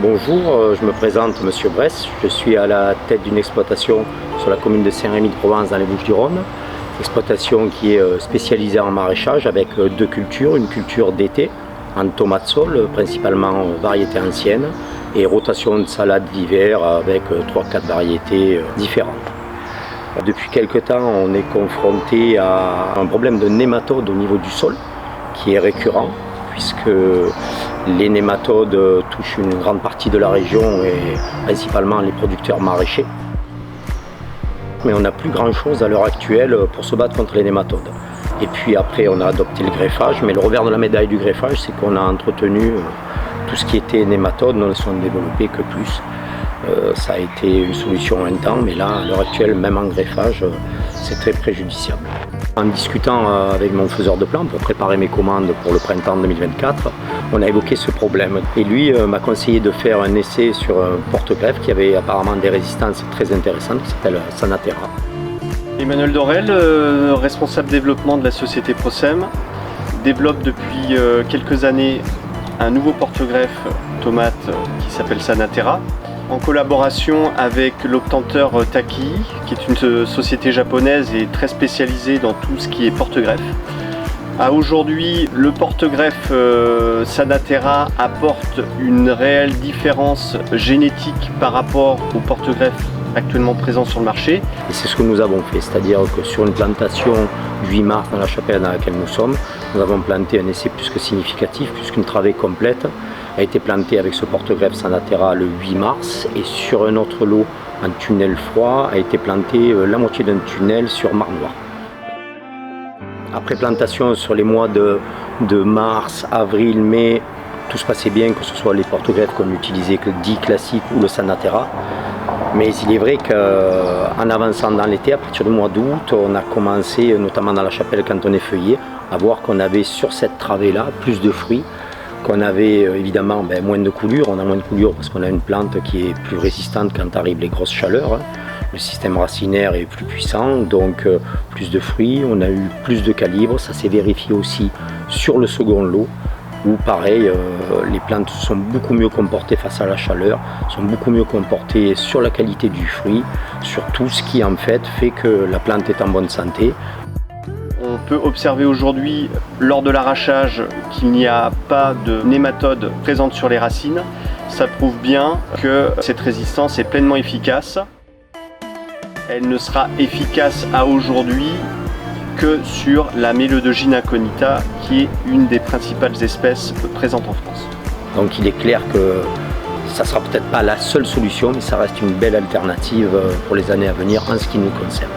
Bonjour, je me présente Monsieur Bress, je suis à la tête d'une exploitation sur la commune de Saint-Rémy-de-Provence dans les Bouches-du-Rhône. Exploitation qui est spécialisée en maraîchage avec deux cultures, une culture d'été en tomates sol, principalement variétés anciennes, et rotation de salades d'hiver avec 3-4 variétés différentes. Depuis quelque temps, on est confronté à un problème de nématodes au niveau du sol qui est récurrent, puisque les nématodes touchent une grande partie de la région et principalement les producteurs maraîchers. Mais on n'a plus grand chose à l'heure actuelle pour se battre contre les nématodes. Et puis après on a adopté le greffage, mais le revers de la médaille du greffage, c'est qu'on a entretenu tout ce qui était nématodes, nous ne sont développés que plus. Ça a été une solution un temps, mais là à l'heure actuelle, même en greffage, c'est très préjudiciable. En discutant avec mon faiseur de plants pour préparer mes commandes pour le printemps 2024, on a évoqué ce problème. Et lui m'a conseillé de faire un essai sur un porte-greffe qui avait apparemment des résistances très intéressantes, qui s'appelle Sanatera. Emmanuel Dorel, responsable développement de la société Procem, développe depuis quelques années un nouveau porte-greffe tomate qui s'appelle Sanatera, en collaboration avec l'obtenteur Taki, qui est une société japonaise et très spécialisée dans tout ce qui est porte-greffe. Aujourd'hui, le porte-greffe Sanatera apporte une réelle différence génétique par rapport au porte-greffe actuellement présent sur le marché. Et c'est ce que nous avons fait, c'est-à-dire que sur une plantation du 8 mars dans la chapelle dans laquelle nous sommes, nous avons planté un essai plus que significatif, puisqu'une travée complète a été plantée avec ce porte-greffe Sanatera le 8 mars, et sur un autre lot en tunnel froid a été planté la moitié d'un tunnel sur marc noir. Après plantation sur les mois de mars, avril, mai, tout se passait bien, que ce soit les porte-greffes qu'on utilisait, que dit classique ou le Sanatera. Mais il est vrai qu'en avançant dans l'été, à partir du mois d'août, on a commencé, notamment dans la chapelle quand on est feuillé, à voir qu'on avait sur cette travée-là plus de fruits, qu'on avait évidemment moins de coulure. On a moins de coulure parce qu'on a une plante qui est plus résistante quand arrivent les grosses chaleurs. Le système racinaire est plus puissant, donc plus de fruits. On a eu plus de calibre, ça s'est vérifié aussi sur le second lot, où pareil, les plantes sont beaucoup mieux comportées face à la chaleur, sont beaucoup mieux comportées sur la qualité du fruit, sur tout ce qui en fait que la plante est en bonne santé. On peut observer aujourd'hui, lors de l'arrachage, qu'il n'y a pas de nématodes présentes sur les racines. Ça prouve bien que cette résistance est pleinement efficace. Elle ne sera efficace à aujourd'hui que sur la Melodogine incognita, qui est une des principales espèces présentes en France. Donc il est clair que ça ne sera peut-être pas la seule solution, mais ça reste une belle alternative pour les années à venir en ce qui nous concerne.